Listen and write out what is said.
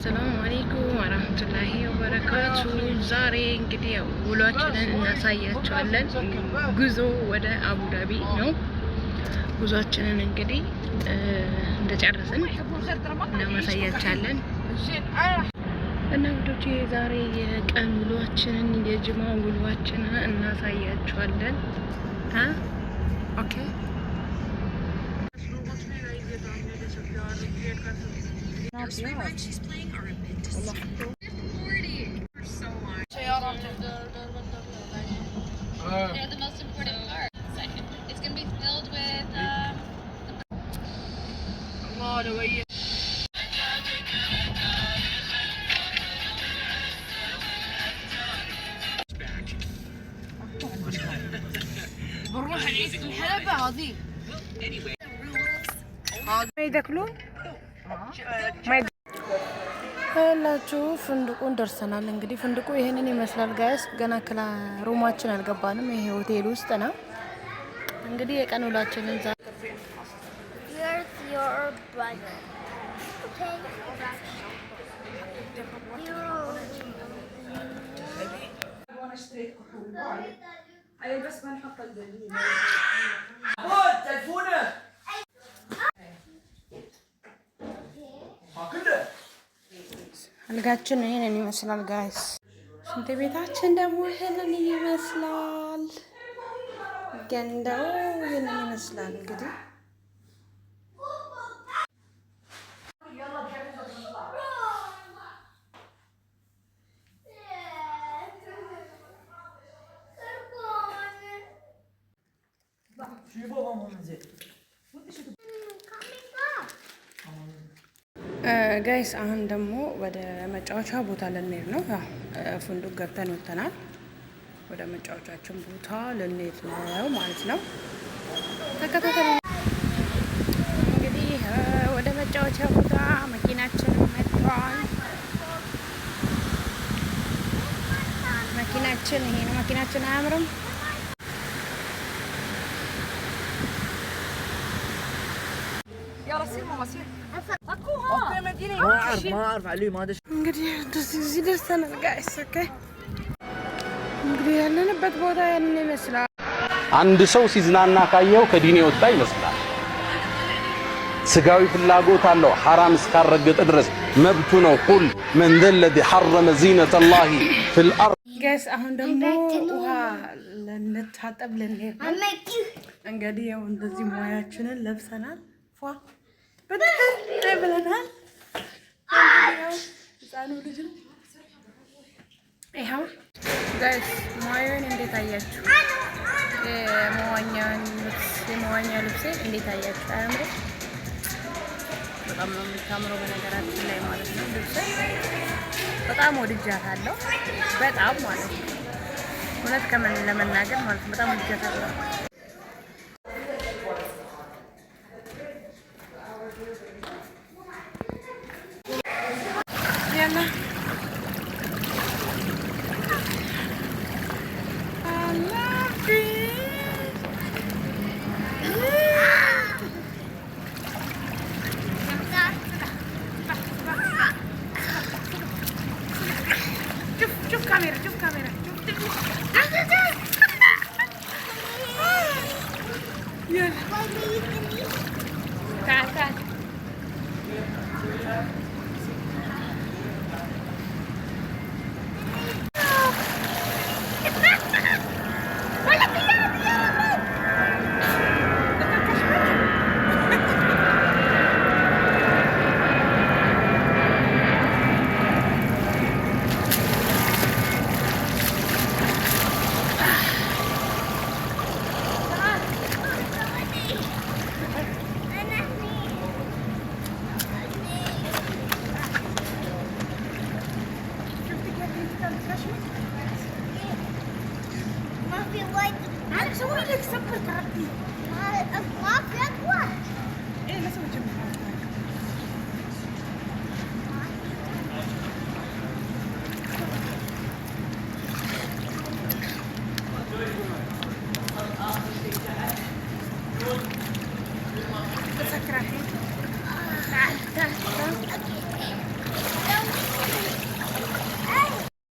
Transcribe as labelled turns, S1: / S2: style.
S1: ሰላም አለይኩም ወራህመቱላሂ ወበረካቱ። ዛሬ እንግዲህ ውሏችንን እናሳያቸዋለን። ጉዞ ወደ አቡዳቢ ነው። ጉዟችንን እንግዲህ እንደጨረስን እናሳያቸዋለን እና ወዶቼ ዛሬ የቀን ውሏችንን የጅማ ውሏችንን እናሳያቸዋለን። ኦኬ
S2: They're the most important part. Second, it's going to be filled with
S3: بنروح نعيش في الحلبة هذه.
S1: ما يدخلون ላችሁ ፍንድቁን ደርሰናል። እንግዲህ ፍንድቁ ይሄንን ይመስላል ጋይስ። ገና ሩማችን አልገባንም። ይሄ ሆቴል ውስጥ ነው። እንግዲህ የቀን ውላችንን አልጋችን ይሄንን ይመስላል ጋይስ። ሽንት ቤታችን ደግሞ ይሄንን ይመስላል። ገንዳው ይሄንን ይመስላል። እንግዲህ ጋይስ አሁን ደግሞ ወደ መጫወቻ ቦታ ልንሄድ ነው። ፍንዱቅ ገብተን ወጥተናል። ወደ መጫወቻችን ቦታ ልንሄድ ነው ማለት ነው። ተከታተሉ። እንግዲህ ወደ መጫወቻ ቦታ መኪናችን መጥቷል። መኪናችን ይሄ ነው። መኪናችን አያምርም? እንግዲህ እዚህ ደርሰናል ጋይስ። ኦኬ እንግዲህ ያለንበት ቦታ ያንን ይመስላል።
S4: አንድ ሰው ሲዝናና ካየው ከዲን የወጣ ይመስላል። ስጋዊ ፍላጎት አለው። ሐራም እስካረገጠ ድረስ መብቱ ነው። ቁል መን ዘለዚ ሐረመ ዚነተ ላሂ ፊል አርድ።
S1: ጋይስ አሁን ደግሞ ውሃ ልንታጠብ ልንሄድ ነው። እንግዲህ ያው እንደዚህ ሙያችንን ለብሰናል። ፏ በጣም ብለናል። ህፃኑ ልጅ ነው። ይኸው ጋይስ ሙያዬን እንዴት አያችሁ? የመዋኛ ልብሴ እንዴት አያችሁ? አያምርም? በጣም ነው የምታምረው በነገራችን ላይ ማለት ነው። ልብሴ በጣም ወድጃታለሁ። በጣም ማለት ነው እውነት ለመናገር ማለት ነው በጣም ወድጃታለሁ። شوف كاميرا شوف يلا تعال
S3: ما في وايد. انا بسوي لك سكر تعبتي. ما في